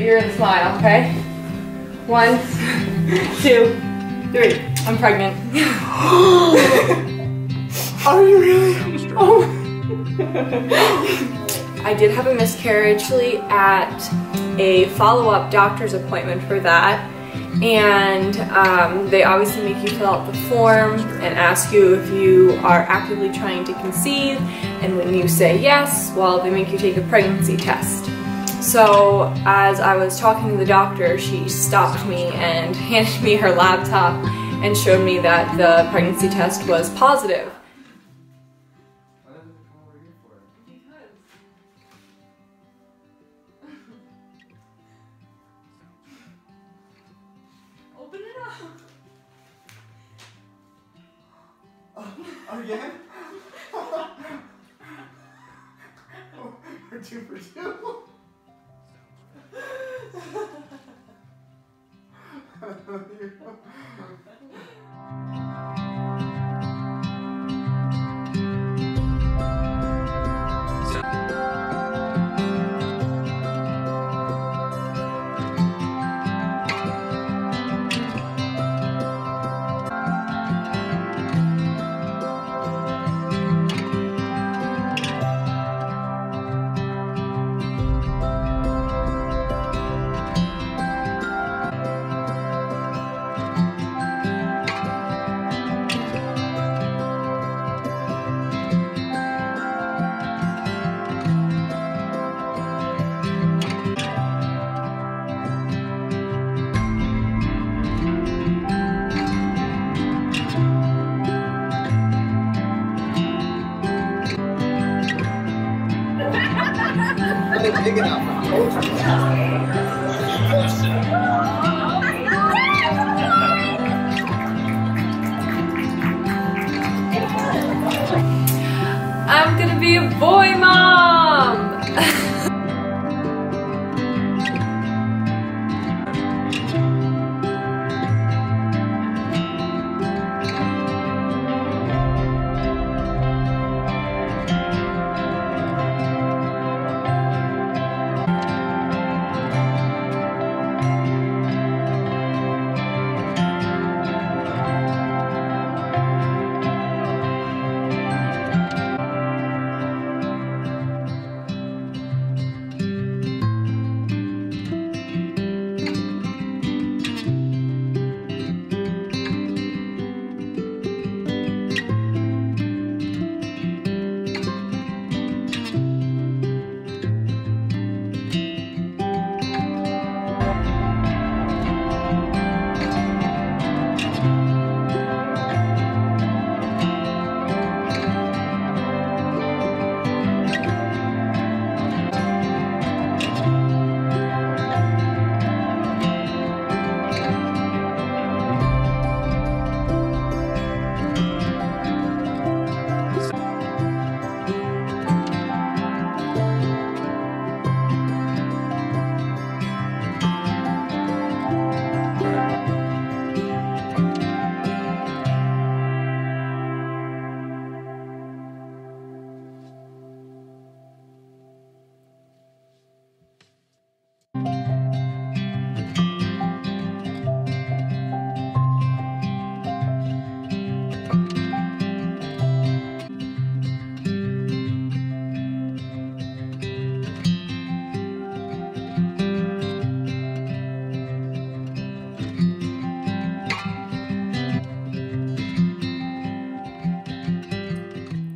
you're gonna smile, okay? 1, 2, 3. I'm pregnant. Are you really? Oh. I did have a miscarriage actually at a follow-up doctor's appointment for that. And they obviously make you fill out the form and ask you if you are actively trying to conceive, and when you say yes, well, they make you take a pregnancy test. So as I was talking to the doctor, she stopped me and handed me her laptop and showed me that the pregnancy test was positive. Open it up. Again? We're 2 for 2. Big enough. I'm gonna be a boy mom!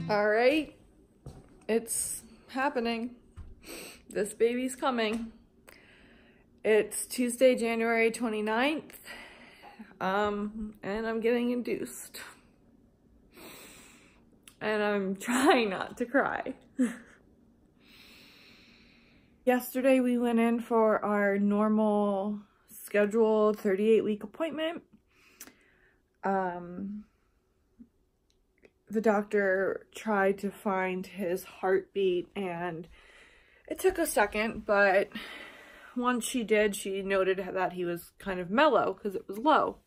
Alright, it's happening. This baby's coming. It's Tuesday, January 29th, and I'm getting induced. And I'm trying not to cry. Yesterday we went in for our normal scheduled 38-week appointment. The doctor tried to find his heartbeat and it took a second, but once she did, she noted that he was kind of mellow because it was low.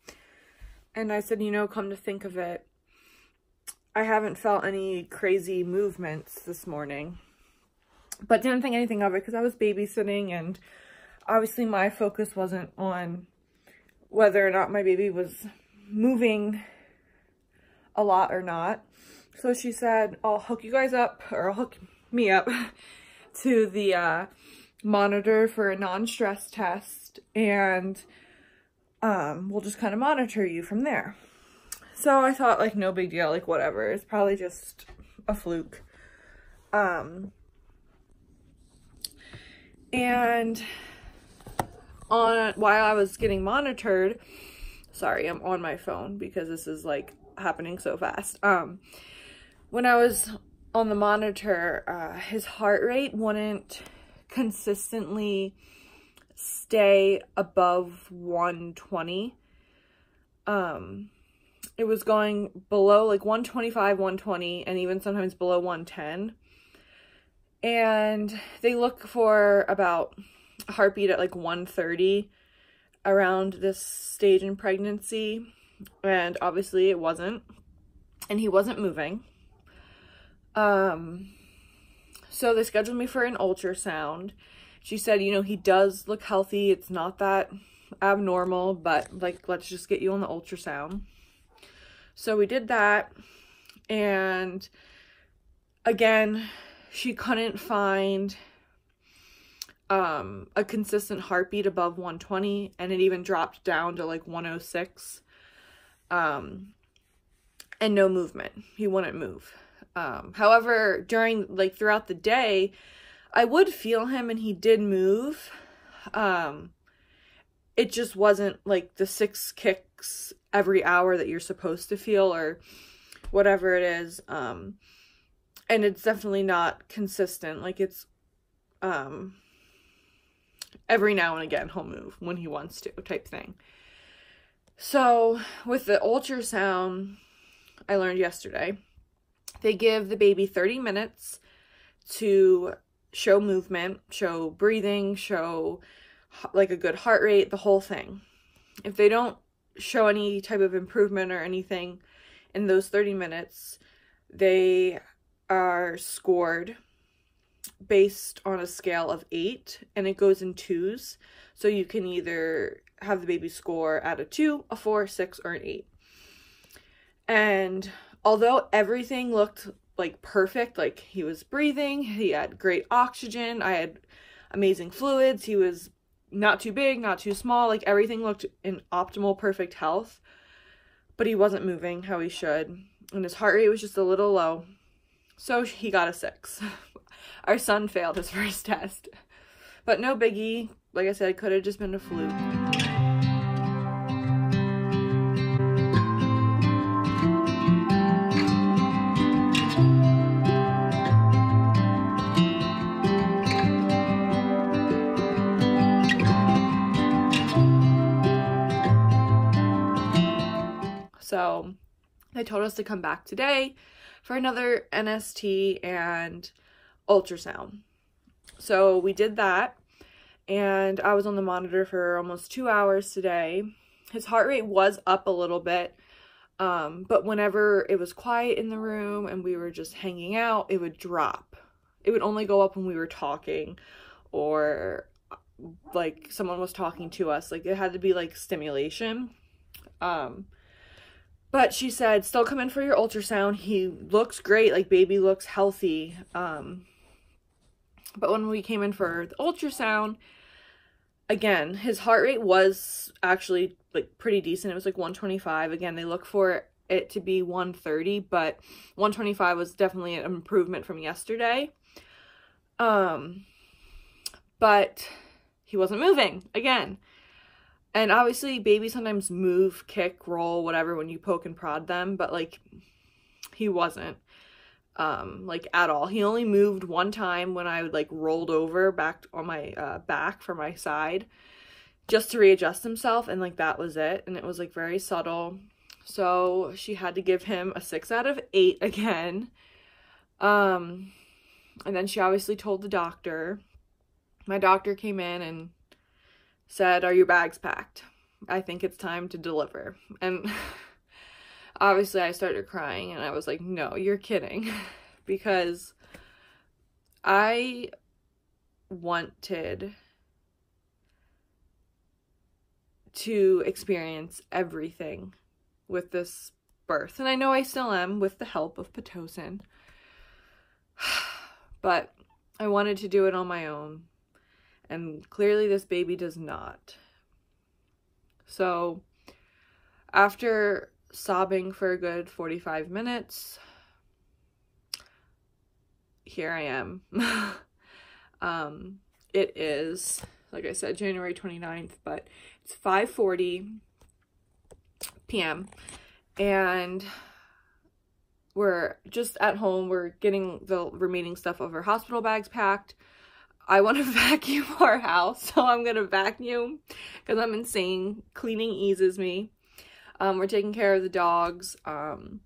And I said, you know, come to think of it, I haven't felt any crazy movements this morning, but didn't think anything of it because I was babysitting and obviously my focus wasn't on whether or not my baby was moving a lot or not. So she said, I'll hook you guys up, or I'll hook me up to the monitor for a non-stress test, and we'll just kind of monitor you from there. So I thought, like, no big deal, like, whatever. It's probably just a fluke. And while I was getting monitored, sorry, I'm on my phone because this is, like, happening so fast. When I was on the monitor, his heart rate wouldn't consistently stay above 120. It was going below like 125, 120, and even sometimes below 110. And they look for about a heartbeat at like 130 around this stage in pregnancy. And obviously it wasn't. And he wasn't moving. So they scheduled me for an ultrasound. She said, you know, he does look healthy. It's not that abnormal, but like, let's just get you on the ultrasound. So we did that, and again, she couldn't find a consistent heartbeat above 120, and it even dropped down to like 106, and no movement. He wouldn't move. However, throughout the day, I would feel him and he did move. It just wasn't like the 6 kicks every hour that you're supposed to feel, or whatever it is. And it's definitely not consistent. Like, it's every now and again he'll move when he wants to, type thing. So with the ultrasound, I learned yesterday, they give the baby 30 minutes to show movement, show breathing, show like a good heart rate, the whole thing. If they don't show any type of improvement or anything in those 30 minutes, they are scored based on a scale of 8, and it goes in 2s. So you can either have the baby score at a 2, a 4, 6, or an 8. And although everything looked like perfect, like he was breathing, he had great oxygen, I had amazing fluids, he was not too big, not too small, like everything looked in optimal, perfect health, but he wasn't moving how he should, and his heart rate was just a little low, so he got a 6. Our son failed his first test, but no biggie. Like I said, it could have just been a fluke. So they told us to come back today for another NST and ultrasound. So we did that, and I was on the monitor for almost 2 hours today. His heart rate was up a little bit, but whenever it was quiet in the room and we were just hanging out, it would drop. It would only go up when we were talking, or like someone was talking to us. Like, it had to be like stimulation. But she said, still come in for your ultrasound. He looks great. Like, baby looks healthy. But when we came in for the ultrasound, again, his heart rate was actually like pretty decent. It was like 125. Again, they look for it to be 130, but 125 was definitely an improvement from yesterday. But he wasn't moving again. And obviously, babies sometimes move, kick, roll, whatever, when you poke and prod them. But, like, he wasn't, like, at all. He only moved one time when I, like, rolled over back on my back for my side just to readjust himself. And, like, that was it. And it was, like, very subtle. So she had to give him a 6 out of 8 again. And then she obviously told the doctor. My doctor came in and said, are your bags packed? I think it's time to deliver. And obviously I started crying, and I was like, no, you're kidding. Because I wanted to experience everything with this birth. And I know I still am, with the help of Pitocin. But I wanted to do it on my own. And clearly this baby does not. So after sobbing for a good 45 minutes, here I am. It is, like I said, January 29th, but it's 5:40 p.m. and we're just at home. We're getting the remaining stuff of our hospital bags packed. I want to vacuum our house, so I'm gonna vacuum because I'm insane. Cleaning eases me. We're taking care of the dogs, and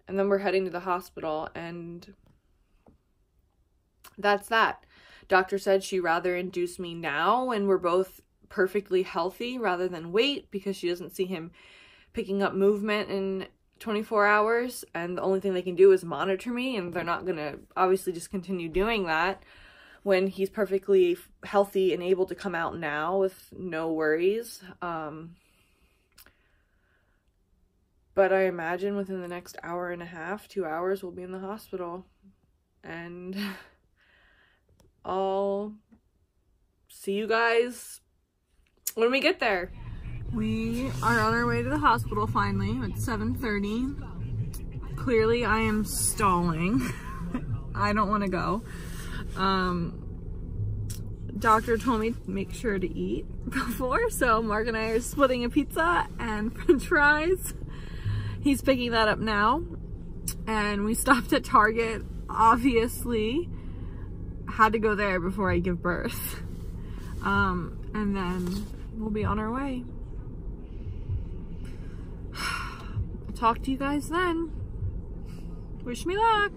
then we're heading to the hospital, and that's that. Doctor said she'd rather induce me now when we're both perfectly healthy rather than wait, because she doesn't see him picking up movement in 24 hours, and the only thing they can do is monitor me, and they're not gonna obviously just continue doing that when he's perfectly healthy and able to come out now with no worries. But I imagine within the next hour and a half, 2 hours, we'll be in the hospital. And I'll see you guys when we get there. We are on our way to the hospital finally. It's 7:30. Clearly I am stalling. I don't want to go. Doctor told me to make sure to eat before, so Mark and I are splitting a pizza and french fries. He's picking that up now, and we stopped at Target. Obviously had to go there before I give birth, and then we'll be on our way. I'll talk to you guys then. Wish me luck.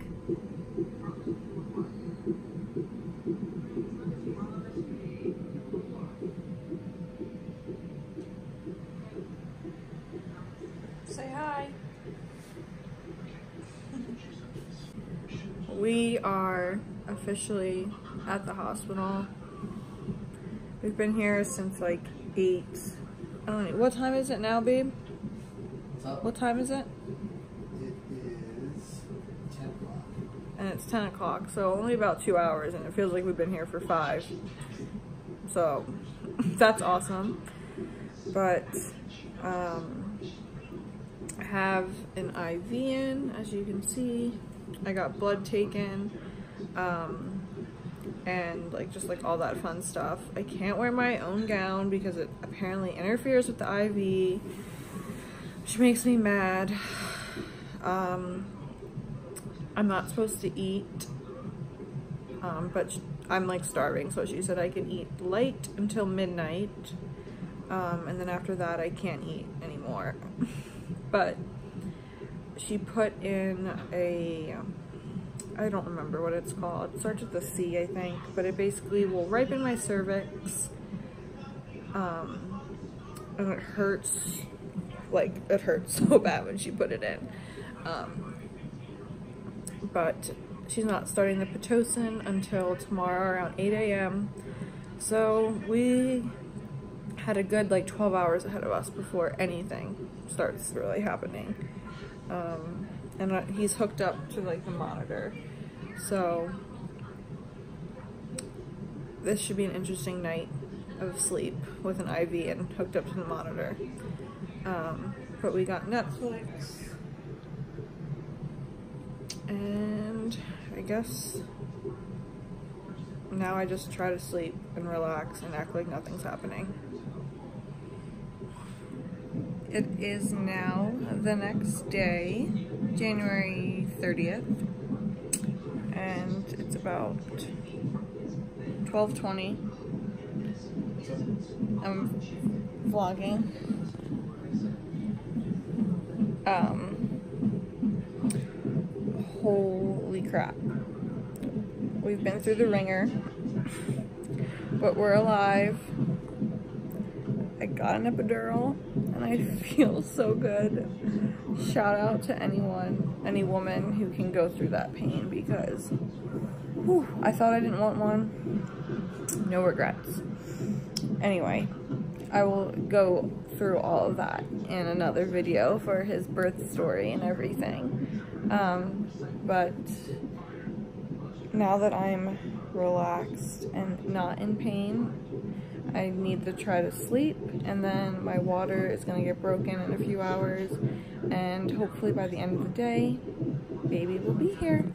Say hi. We are officially at the hospital. We've been here since like 8. I don't know. What time is it now, babe? What time is it? It is 10 o'clock. And it's 10 o'clock, so only about 2 hours, and it feels like we've been here for 5. So that's awesome. But I have an IV in, as you can see. I got blood taken, and like just like all that fun stuff. I can't wear my own gown because it apparently interferes with the IV, which makes me mad. I'm not supposed to eat, but I'm like starving, so she said I can eat light until midnight, and then after that I can't eat anymore. But she put in a, I don't remember what it's called. It starts with the C, I think, but it basically will ripen my cervix, and it hurts, like it hurts so bad when she put it in. But she's not starting the Pitocin until tomorrow around 8 a.m. So we had a good like 12 hours ahead of us before anything starts really happening. And he's hooked up to like the monitor. So this should be an interesting night of sleep with an IV and hooked up to the monitor. But we got Netflix. And I guess now I just try to sleep and relax and act like nothing's happening. It is now the next day, January 30th, and it's about 12:20. I'm vlogging. Holy crap. We've been through the ringer, but we're alive. I got an epidural, and I feel so good. Shout out to anyone, any woman who can go through that pain, because whew, I thought I didn't want one. No regrets. Anyway, I will go through all of that in another video for his birth story and everything. But now that I'm relaxed and not in pain, I need to try to sleep, and then my water is going to get broken in a few hours, and hopefully by the end of the day, baby will be here.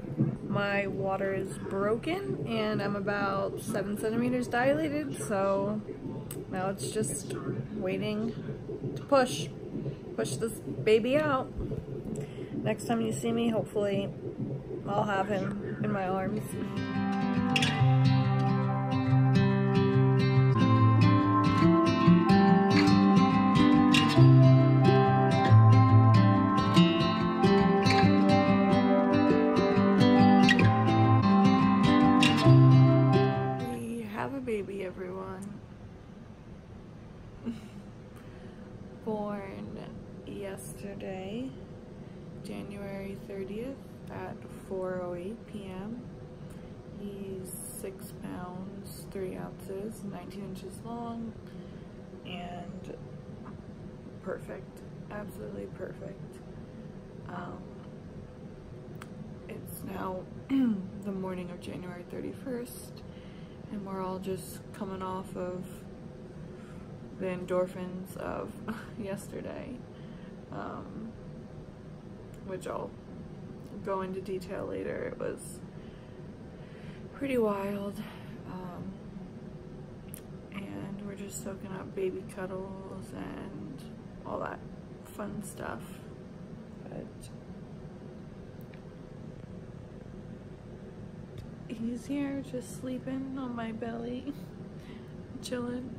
My water is broken and I'm about 7 centimeters dilated, so now it's just waiting to push this baby out. Next time you see me, hopefully I'll have him in my arms. Baby, everyone. Born yesterday, January 30th at 4:08 p.m. He's 6 pounds, 3 ounces, 19 inches long, and perfect. Absolutely perfect. It's now the morning of January 31st. And we're all just coming off of the endorphins of yesterday, which I'll go into detail later. It was pretty wild, and we're just soaking up baby cuddles and all that fun stuff. But he's here just sleeping on my belly, chilling.